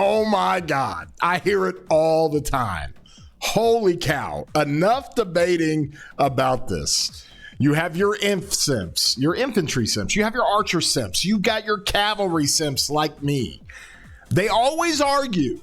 Oh my God. I hear it all the time. Holy cow. Enough debating about this. You have your simps, your infantry simps. You have your archer simps. You got your cavalry simps like me. They always argue,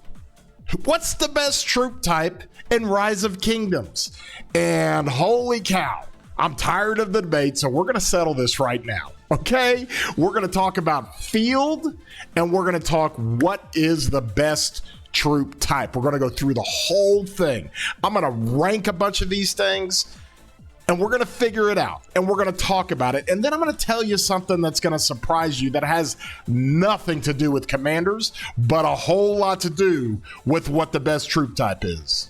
what's the best troop type in Rise of Kingdoms? And holy cow, I'm tired of the debate, so we're going to settle this right now, okay? We're going to talk about field, and we're going to talk what is the best troop type. We're going to go through the whole thing. I'm going to rank a bunch of these things, and we're going to figure it out, and we're going to talk about it. And then I'm going to tell you something that's going to surprise you that has nothing to do with commanders, but a whole lot to do with what the best troop type is.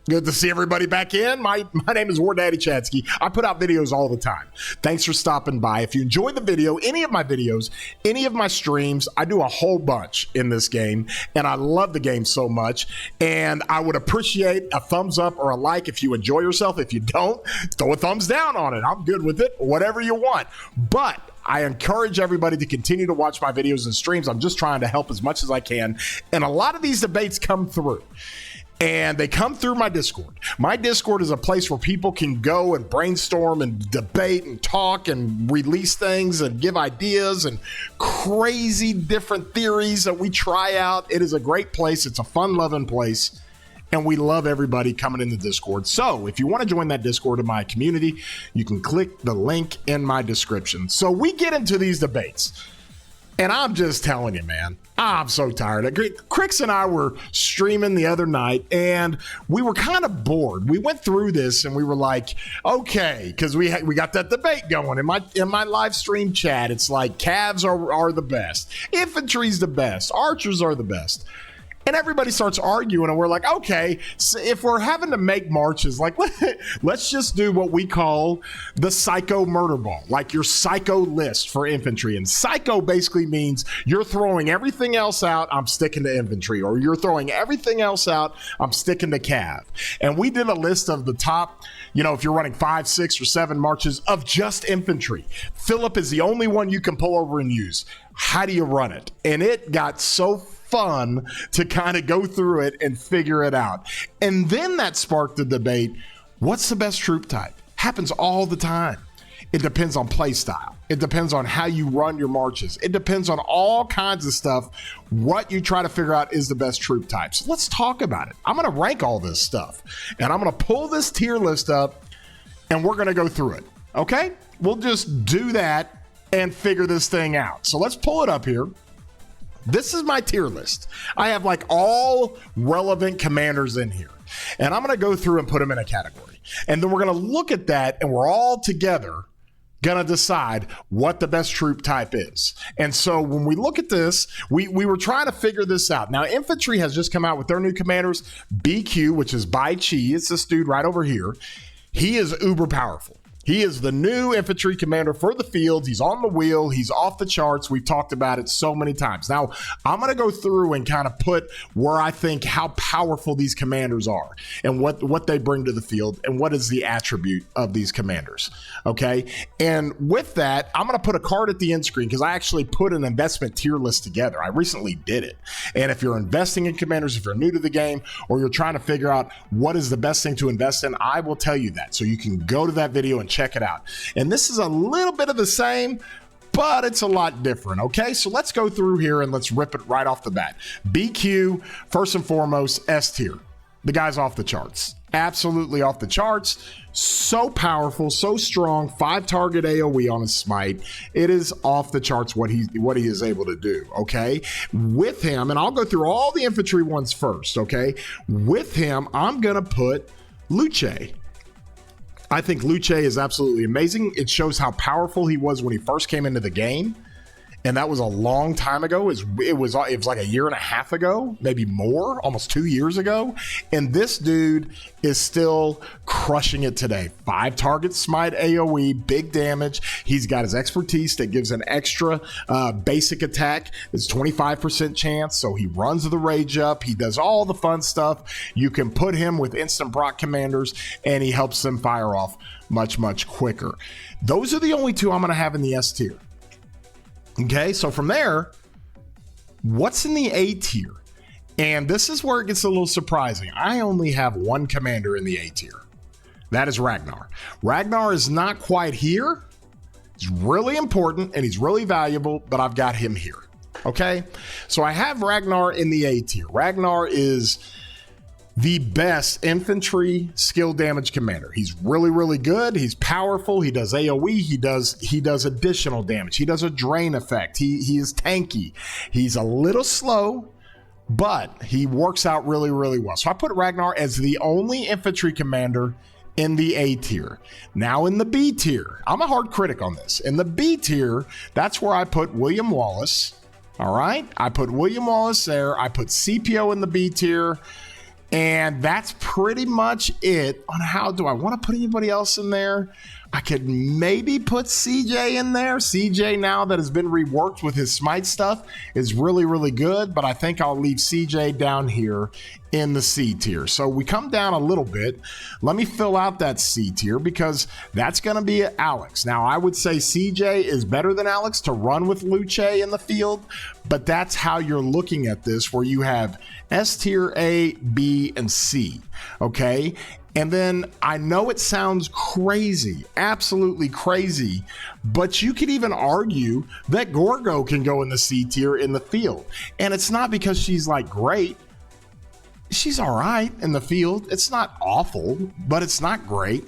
Good to see everybody back in. My name is War Daddy Chadsky. I put out videos all the time. Thanks for stopping by. If you enjoyed the video, any of my videos, any of my streams, I do a whole bunch in this game, and I love the game so much, and I would appreciate a thumbs up or a like if you enjoy yourself. If you don't, throw a thumbs down on it. I'm good with it, whatever you want. But I encourage everybody to continue to watch my videos and streams. I'm just trying to help as much as I can, and a lot of these debates come through. And they come through my Discord. My Discord is a place where people can go and brainstorm and debate and talk and release things and give ideas and crazy different theories that we try out. It is a great place. It's a fun-loving place. And we love everybody coming in the Discord. So if you want to join that Discord in my community, you can click the link in my description. So we get into these debates. And I'm just telling you, man, I'm so tired. Crix and I were streaming the other night, and we were kind of bored. We went through this, and we were like, okay, because we got that debate going in my live stream chat. It's like Cavs are the best, infantry's the best, archers are the best. And everybody starts arguing, and we're like, okay, so if we're having to make marches, like let's just do what we call the psycho murder ball, like your psycho list for infantry. And psycho basically means you're throwing everything else out, I'm sticking to infantry, or you're throwing everything else out, I'm sticking to cav. And we did a list of the top, if you're running 5, 6, or 7 marches of just infantry. Philip is the only one you can pull over and use. How do you run it? And it got so fun to kind of go through it and figure it out. And then that sparked the debate, what's the best troop type? Happens all the time. It depends on play style. It depends on how you run your marches. It depends on all kinds of stuff. What you try to figure out is the best troop type. So let's talk about it. I'm going to rank all this stuff, and I'm going to pull this tier list up, and we're going to go through it. Okay? We'll just do that and figure this thing out. So let's pull it up here. This is my tier list. I have like all relevant commanders in here, and I'm going to go through and put them in a category. And then we're going to look at that, and we're all together going to decide what the best troop type is. And so when we look at this, we were trying to figure this out. Now, infantry has just come out with their new commanders, BQ, which is Bai Chi. It's this dude right over here. He is uber powerful. He is the new infantry commander for the field. He's on the wheel. He's off the charts. We've talked about it so many times. Now, I'm going to go through and kind of put where I think how powerful these commanders are and what they bring to the field and what is the attribute of these commanders. Okay. And with that, I'm going to put a card at the end screen because I actually put an investment tier list together. I recently did it. And if you're investing in commanders, if you're new to the game, or you're trying to figure out what is the best thing to invest in, I will tell you that. So you can go to that video and check it out. And this is a little bit of the same, but it's a lot different. Okay, so let's go through here and let's rip it right off the bat. BQ, first and foremost, S tier. The guy's off the charts. Absolutely off the charts. So powerful, so strong. 5 target AoE on his smite. It is off the charts what he is able to do. Okay, with him, and I'll go through all the infantry ones first. Okay, with him, I'm gonna put Luce. I think Luce is absolutely amazing. It shows how powerful he was when he first came into the game. and that was a long time ago. It was like a year and a half ago, maybe more, almost 2 years ago. And this dude is still crushing it today. 5 target smite AoE, big damage. He's got his expertise that gives an extra basic attack. It's 25% chance, so he runs the rage up. He does all the fun stuff. You can put him with instant proc commanders, and he helps them fire off much, much quicker. Those are the only 2 I'm going to have in the S tier. Okay, so from there, what's in the A tier? And this is where it gets a little surprising. I only have 1 commander in the A tier. That is Ragnar. Ragnar is not quite here. He's really important and he's really valuable, but I've got him here. Okay, so I have Ragnar in the A tier. Ragnar is the best infantry skill damage commander. He's really, really good. He's powerful. He does AoE. He does additional damage. He does a drain effect. He is tanky. He's a little slow, but he works out really, really well. So I put Ragnar as the only infantry commander in the A tier. Now in the B tier, I'm a hard critic on this. In the B tier, that's where I put William Wallace. All right, I put William Wallace there. I put CPO in the B tier. And that's pretty much it on how do I want to put anybody else in there. I could maybe put CJ in there. CJ, now that has been reworked with his smite stuff, is really, really good. But I think I'll leave CJ down here in the C tier. So we come down a little bit. Let me fill out that C tier because that's going to be Alex. Now, I would say CJ is better than Alex to run with Luce in the field. But that's how you're looking at this, where you have S tier, A, B, and C. Okay? And then I know it sounds crazy, absolutely crazy, but you could even argue that Gorgo can go in the C tier in the field. And it's not because she's like great. She's all right in the field. It's not awful, but it's not great.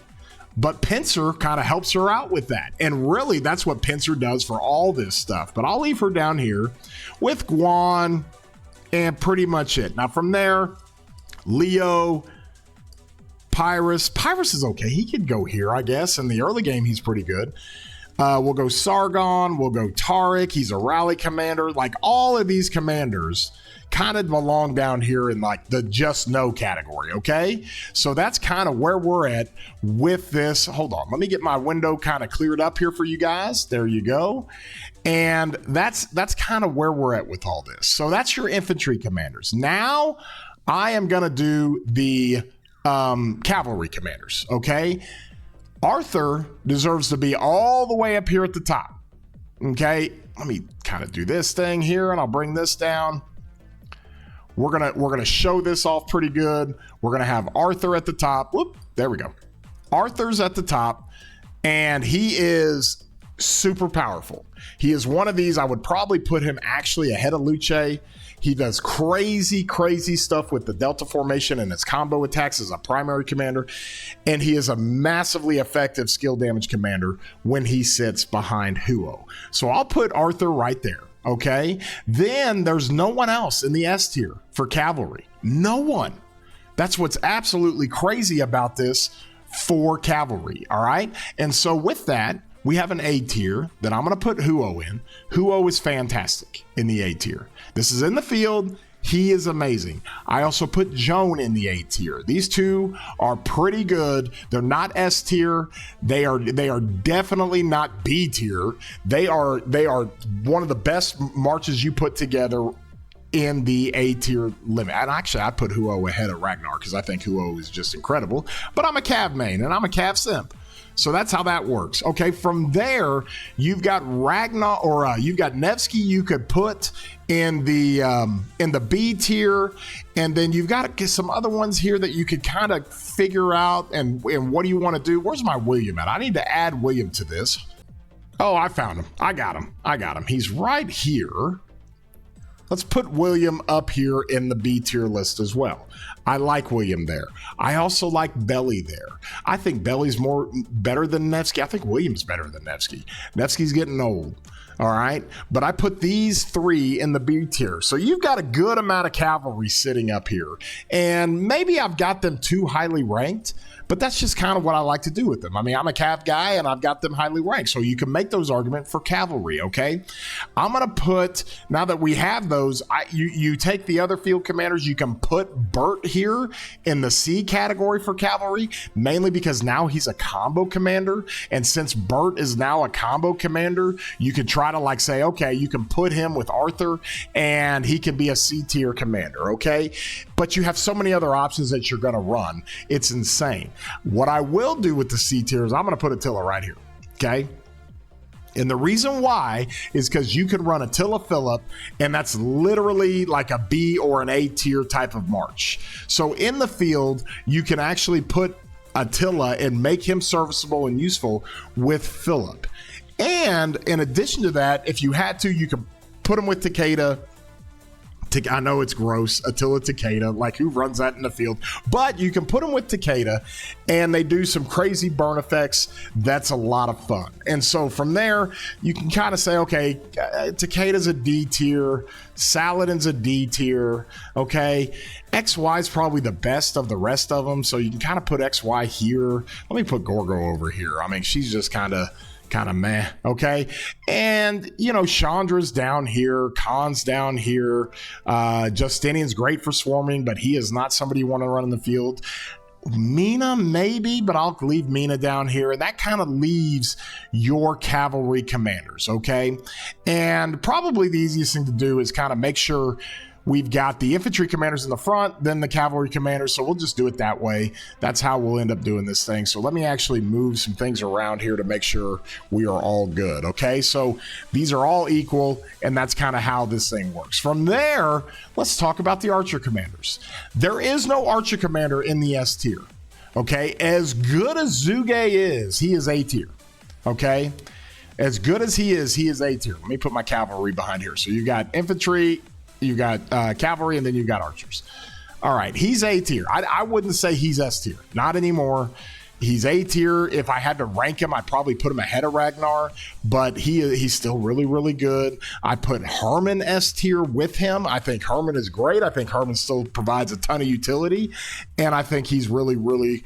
But Pincer kind of helps her out with that. And really, that's what Pincer does for all this stuff. But I'll leave her down here with Guan and pretty much it. Now from there, Leo, Pyrrhus. Pyrrhus is okay. He could go here, I guess. In the early game, he's pretty good. We'll go Sargon. We'll go Tariq. He's a rally commander. Like all of these commanders kind of belong down here in like the just no category, okay? So that's kind of where we're at with this. Hold on. Let me get my window kind of cleared up here for you guys. There you go. And that's kind of where we're at with all this. So that's your infantry commanders. Now I am going to do the cavalry commanders, okay? Arthur deserves to be all the way up here at the top, okay? Let me kind of do this thing here and I'll bring this down. We're gonna show this off pretty good. We're gonna have Arthur at the top. Whoop, there we go. Arthur's at the top and he is super powerful. He is one of these. I would probably put him actually ahead of Luce. He does crazy, crazy stuff with the Delta formation and his combo attacks as a primary commander. And he is a massively effective skill damage commander when he sits behind Huo. So I'll put Arthur right there, okay? Then there's no one else in the S tier for cavalry. No one. That's what's absolutely crazy about this for cavalry, all right? And so with that, we have an A tier that I'm going to put Huo in. Huo is fantastic in the A tier. This is in the field. He is amazing. I also put Joan in the A tier. These two are pretty good. They're not S tier. They are definitely not B tier. They are one of the best marches you put together in the A tier limit. And actually, I put Huo ahead of Ragnar because I think Huo is just incredible. But I'm a Cav main and I'm a Cav simp. So that's how that works. Okay, from there, you've got Ragnar, or you've got Nevsky you could put in the B tier, and then you've got some other ones here that you could kind of figure out and what do you want to do. Where's my William at? I need to add William to this. Oh, I found him. I got him. He's right here. Let's put William up here in the B tier list as well. I like William there. I also like Belly there. I think Belly's better than Nevsky. I think William's better than Nevsky. Nevsky's getting old. All right. But I put these three in the B tier. So you've got a good amount of cavalry sitting up here. And maybe I've got them too highly ranked, But that's just kind of what I like to do with them. I mean, I'm a cav guy and I've got them highly ranked. So you can make those arguments for cavalry, okay? I'm going to put, now that we have those, you take the other field commanders, you can put Bert here in the C category for cavalry, mainly because now he's a combo commander. And since Bert is now a combo commander, you could try to like say, okay, you can put him with Arthur and he can be a C tier commander, okay? But you have so many other options that you're going to run. It's insane. What I will do with the C tier is I'm going to put Attila right here, okay? And the reason why is because you can run Attila Philip, and that's literally like a B or an A tier type of march. So in the field, you can actually put Attila and make him serviceable and useful with Philip. And in addition to that, if you had to, you could put him with Takeda. I know it's gross, Attila Takeda, like who runs that in the field? But you can put them with Takeda and they do some crazy burn effects. That's a lot of fun. And so from there, you can kind of say, okay, Takeda's a D tier, Saladin's a D tier, okay? XY is probably the best of the rest of them. So you can kind of put XY here. Let me put Gorgo over here. I mean, she's just kind of meh, okay? And, you know, Chandra's down here, Khan's down here, Justinian's great for swarming, but he is not somebody you want to run in the field. Mina, maybe, but I'll leave Mina down here, and that kind of leaves your cavalry commanders, okay? And probably the easiest thing to do is kind of make sure we've got the infantry commanders in the front, then the cavalry commanders, so we'll just do it that way. That's how we'll end up doing this thing. So let me actually move some things around here to make sure we are all good, okay? So these are all equal, and that's kind of how this thing works. From there, let's talk about the archer commanders. There is no archer commander in the S tier, okay? As good as Zuge is, he is A tier, okay? As good as he is A tier. Let me put my cavalry behind here. So you got infantry, you got cavalry, and then you got archers. All right, he's A tier. I wouldn't say he's S tier. Not anymore. He's A tier. If I had to rank him, I'd probably put him ahead of Ragnar, but he's still really, really good. I put Herman S tier with him. I think Herman is great. I think Herman still provides a ton of utility, and I think he's really, really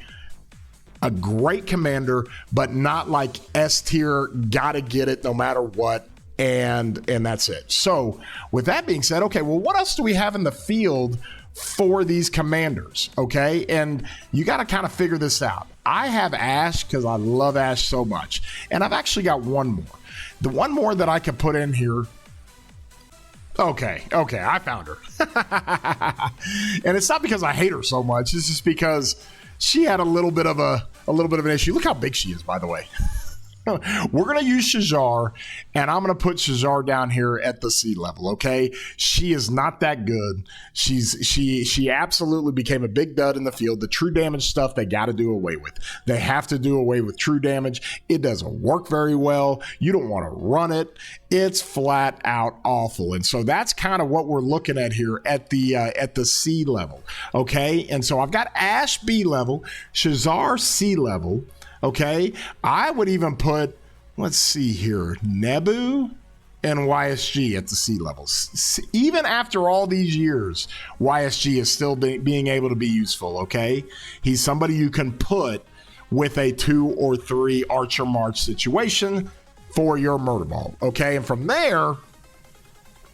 a great commander, but not like S tier, gotta get it no matter what. And that's it. So with that being said, okay, well, what else do we have in the field for these commanders? Okay, and you got to kind of figure this out. I have Ash because I love Ash so much, and I've actually got one more. The one more that I could put in here. Okay, I found her. And it's not because I hate her so much. It's just because she had a little bit of an issue. Look how big she is, by the way. We're going to use Shajar, and I'm going to put Shajar down here at the C level, okay? She is not that good. She absolutely became a big dud in the field. The true damage stuff, they got to do away with. They have to do away with true damage. It doesn't work very well. You don't want to run it. It's flat out awful. And so that's kind of what we're looking at here at the C level, okay? And so I've got Ash B level, Shazar C level. Okay, I would even put, let's see here, Nebu and YSG at the C levels. Even after all these years, YSG is still being able to be useful, okay? He's somebody you can put with a 2 or 3 Archer March situation for your murder ball, okay? And from there,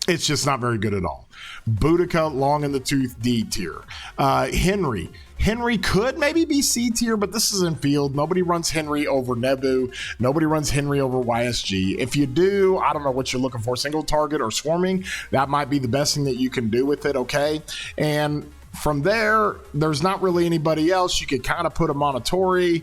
it's just not very good at all. Boudica, long in the tooth, D tier. Henry could maybe be C tier, but this is in field. Nobody runs Henry over Nebu. Nobody runs Henry over YSG. If you do, I don't know what you're looking for, single target or swarming. That might be the best thing that you can do with it, okay? And from there, there's not really anybody else. You could kind of put a Monotori.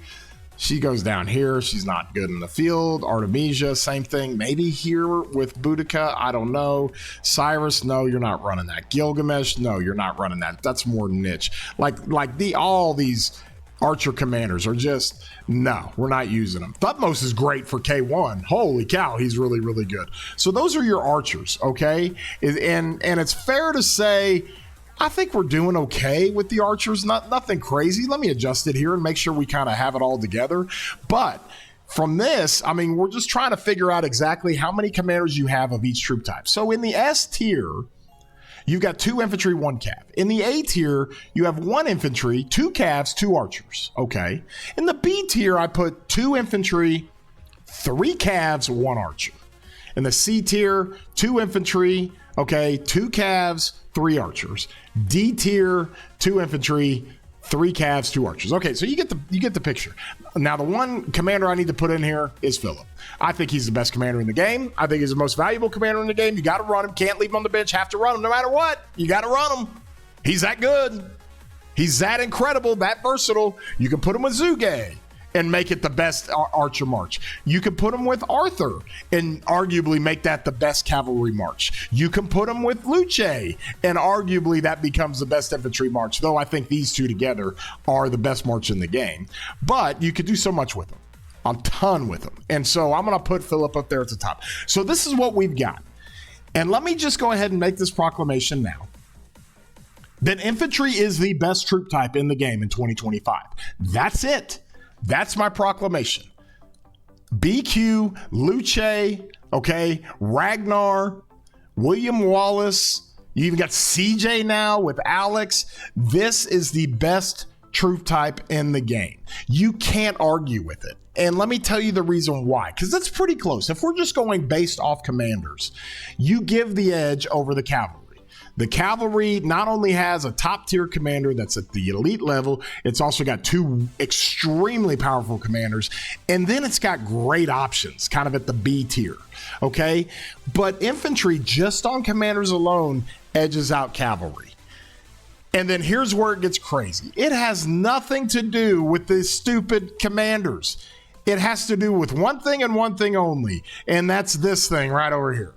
She goes down here. She's not good in the field. Artemisia, same thing. Maybe here with Boudica. I don't know. Cyrus, no, you're not running that. Gilgamesh, no, you're not running that. That's more niche. Like all these Archer commanders are just, no, we're not using them. Thutmose is great for K1. Holy cow, he's really, really good. So those are your archers, okay? And it's fair to say, I think we're doing okay with the archers. Nothing crazy. Let me adjust it here and make sure we kind of have it all together. But from this, I mean, we're just trying to figure out exactly how many commanders you have of each troop type. So in the S tier, you've got 2 infantry, 1 cav. In the A tier, you have 1 infantry, 2 cavs, 2 archers. Okay. In the B tier, I put 2 infantry, 3 cavs, 1 archer. In the C tier, 2 infantry, okay, 2 cavs, 3 archers. D tier, 2 infantry, 3 cavs, 2 archers. Okay, so you get the picture. Now, the one commander I need to put in here is Philip. I think he's the best commander in the game. I think he's the most valuable commander in the game. You got to run him. Can't leave him on the bench. Have to run him no matter what. You got to run him. He's that good. He's that incredible, that versatile. You can put him with Zuge and make it the best archer march. You can put him with Arthur and arguably make that the best cavalry march. You can put him with Luce and arguably that becomes the best infantry march, though I think these 2 together are the best march in the game. But you could do so much with them, a ton with them. And so I'm going to put Philip up there at the top. So this is what we've got. And let me just go ahead and make this proclamation now. That infantry is the best troop type in the game in 2025. That's it. That's my proclamation. BQ, Luce, okay, Ragnar, William Wallace. You even got CJ now with Alex. This is the best troop type in the game. You can't argue with it. And let me tell you the reason why, because that's pretty close. If we're just going based off commanders, you give the edge over the cavalry. The cavalry not only has a top tier commander that's at the elite level, it's also got 2 extremely powerful commanders. And then it's got great options kind of at the B tier. Okay. But infantry just on commanders alone edges out cavalry. And then here's where it gets crazy. It has nothing to do with the stupid commanders. It has to do with one thing and one thing only. And that's this thing right over here.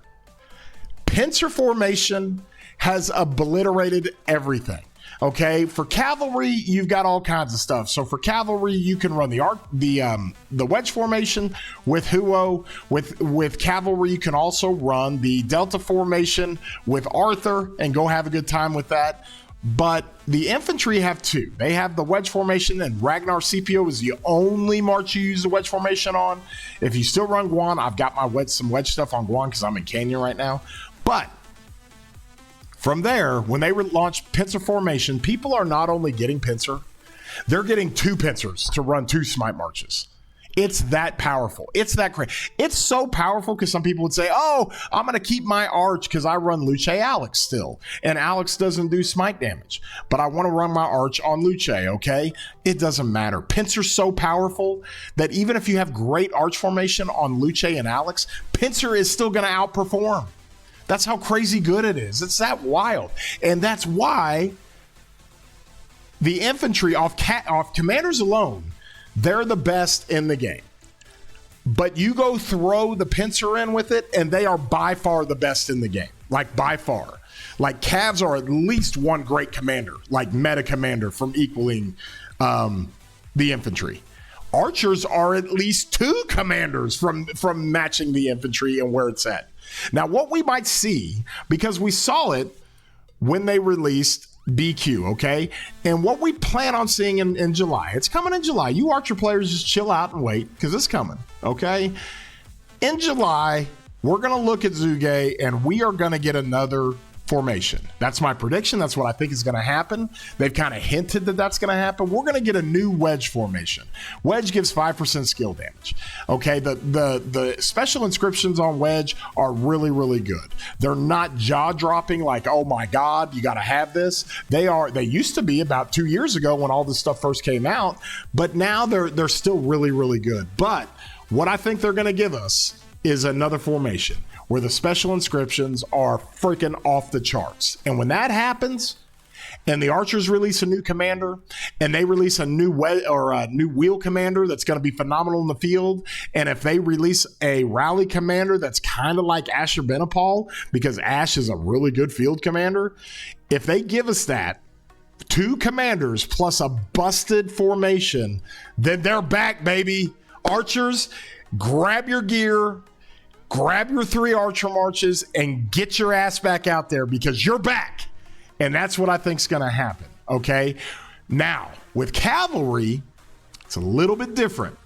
Pincer formation has obliterated everything. Okay, for cavalry, you've got all kinds of stuff. So for cavalry, you can run the wedge formation with Huo. With cavalry, you can also run the delta formation with Arthur and go have a good time with that. But the infantry have 2. They have the wedge formation, and Ragnar CPO is the only march you use the wedge formation on. If you still run Guan, I've got some wedge stuff on Guan because I'm in Canyon right now. But from there, when they launched Pincer formation, people are not only getting Pincer, they're getting 2 Pincers to run 2 Smite marches. It's that powerful. It's that crazy. It's so powerful because some people would say, oh, I'm going to keep my arch because I run Luce Alex still. And Alex doesn't do smite damage. But I want to run my arch on Luce, okay? It doesn't matter. Pincer's so powerful that even if you have great arch formation on Luce and Alex, Pincer is still going to outperform. That's how crazy good it is. It's that wild. And that's why the infantry off commanders alone, they're the best in the game. But you go throw the Pincer in with it, and they are by far the best in the game. Like, by far. Like, Cavs are at least one great commander, like meta commander from equaling the infantry. Archers are at least 2 commanders from matching the infantry and where it's at. Now, what we might see, because we saw it when they released BQ, okay? And what we plan on seeing in July, it's coming in July. You Archer players just chill out and wait because it's coming, okay? In July, we're going to look at Zuge and we are going to get another formation. That's my prediction. That's what I think is going to happen. They've kind of hinted that that's going to happen. We're going to get a new wedge formation. Wedge gives 5% skill damage. Okay, the special inscriptions on wedge are really, really good. They're not jaw-dropping like, oh my God, you got to have this. They used to be about 2 years ago when all this stuff first came out, but now they're still really, really good. But what I think they're going to give us is another formation where the special inscriptions are freaking off the charts. And when that happens, and the Archers release a new commander, and they release a new wheel commander that's going to be phenomenal in the field, and if they release a rally commander that's kind of like Asher Benapal, because Ash is a really good field commander, if they give us that, 2 commanders plus a busted formation, then they're back, baby. Archers, grab your gear, grab your 3 Archer marches and get your ass back out there because you're back. And that's what I think is going to happen. Okay. Now with Cavalry, it's a little bit different.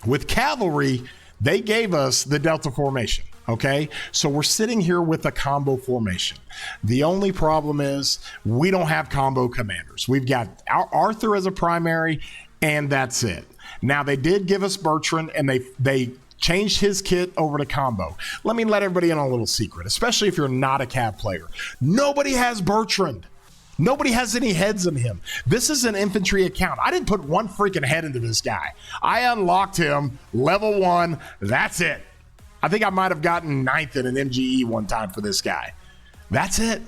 With Cavalry, They gave us the Delta formation. Okay, so we're sitting here with a combo formation. The only problem is we don't have combo commanders. We've got Arthur as a primary, and that's it. Now, they did give us Bertrand, and they changed his kit over to combo. Let me let everybody in on a little secret, especially if you're not a Cav player. Nobody has Bertrand. Nobody has any heads in him. This is an infantry account. I didn't put one freaking head into this guy. I unlocked him, level 1, that's it. I think I might have gotten 9th in an MGE one time for this guy. That's it.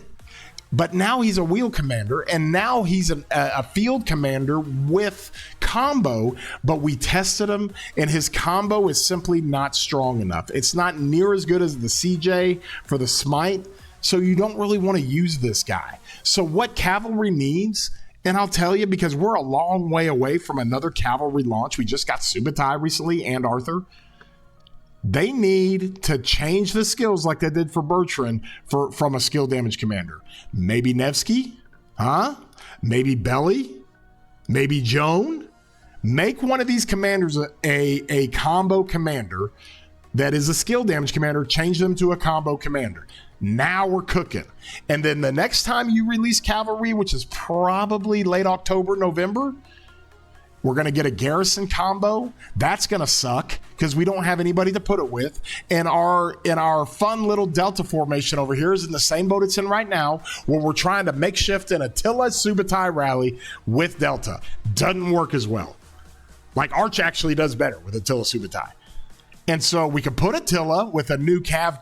But now he's a wheel commander, and now he's a field commander with combo, but we tested him, and his combo is simply not strong enough. It's not near as good as the CJ for the smite, so you don't really want to use this guy. So what Cavalry needs, and I'll tell you, because we're a long way away from another Cavalry launch. We just got Subutai recently and Arthur. They need to change the skills like they did for Bertrand from a skill damage commander. Maybe Nevsky, huh? Maybe Belly, maybe Joan. Make one of these commanders a combo commander that is a skill damage commander. Change them to a combo commander. Now we're cooking. And then the next time you release Cavalry, which is probably late October, November, we're going to get a Garrison combo. That's going to suck because we don't have anybody to put it with. And our fun little Delta formation over here is in the same boat it's in right now, where we're trying to makeshift an Attila Subutai rally with Delta. Doesn't work as well. Like Arch actually does better with Attila Subutai. And so we could put Attila with a new Cav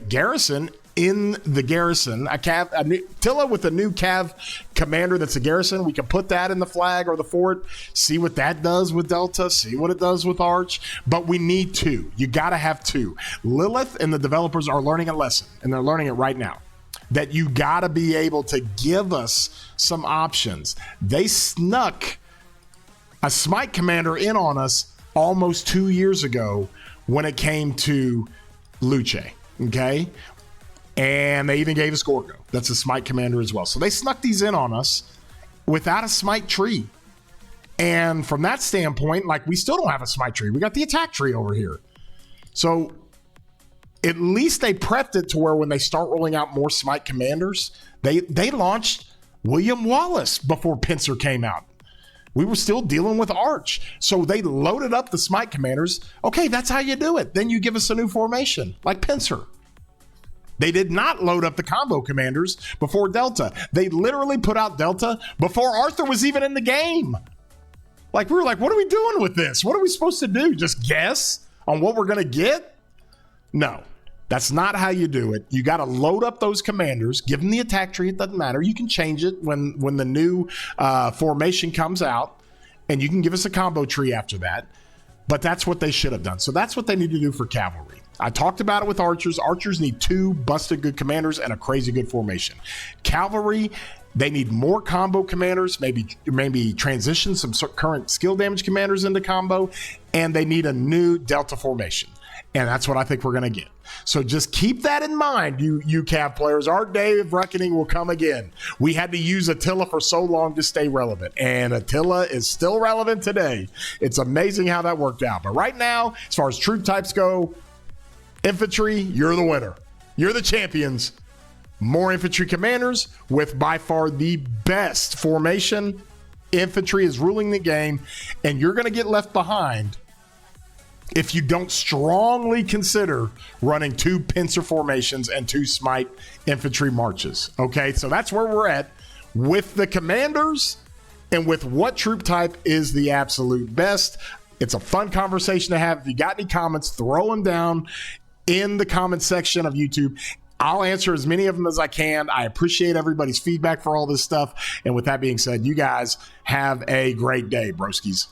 Garrison in the Garrison, Attila with a new Cav commander that's a Garrison. We can put that in the flag or the fort, see what that does with Delta, see what it does with Arch. But we need two. You got to have two. Lilith and the developers are learning a lesson, and they're learning it right now, that you got to be able to give us some options. They snuck a Smite commander in on us almost 2 years ago when it came to Luce, okay? And they even gave us Gorgo. That's a Smite commander as well. So they snuck these in on us without a Smite tree. And from that standpoint, like, we still don't have a Smite tree. We got the attack tree over here. So at least they prepped it to where when they start rolling out more Smite commanders, they launched William Wallace before Pincer came out. We were still dealing with Arch. So they loaded up the Smite commanders. Okay, that's how you do it. Then you give us a new formation, like Pincer. They did not load up the combo commanders before Delta. They literally put out Delta before Arthur was even in the game. Like, we were like, what are we doing with this? What are we supposed to do? Just guess on what we're going to get? No, that's not how you do it. You got to load up those commanders, give them the attack tree. It doesn't matter. You can change it when the new formation comes out, and you can give us a combo tree after that. But that's what they should have done. So that's what they need to do for Cavalry. I talked about it with Archers. Archers need two busted good commanders and a crazy good formation. Cavalry, they need more combo commanders, maybe transition some current skill damage commanders into combo, and they need a new Delta formation. And that's what I think we're going to get. So just keep that in mind, you Cav players. Our day of reckoning will come again. We had to use Attila for so long to stay relevant, and Attila is still relevant today. It's amazing how that worked out. But right now, as far as troop types go, infantry, you're the winner. You're the champions. More infantry commanders with by far the best formation. Infantry is ruling the game, and you're going to get left behind if you don't strongly consider running two Pincer formations and two Smite infantry marches. Okay, so that's where we're at with the commanders and with what troop type is the absolute best. It's a fun conversation to have. If you got any comments, throw them down in the comment section of YouTube. I'll answer as many of them as I can. I appreciate everybody's feedback for all this stuff. And with that being said, you guys have a great day, broskies.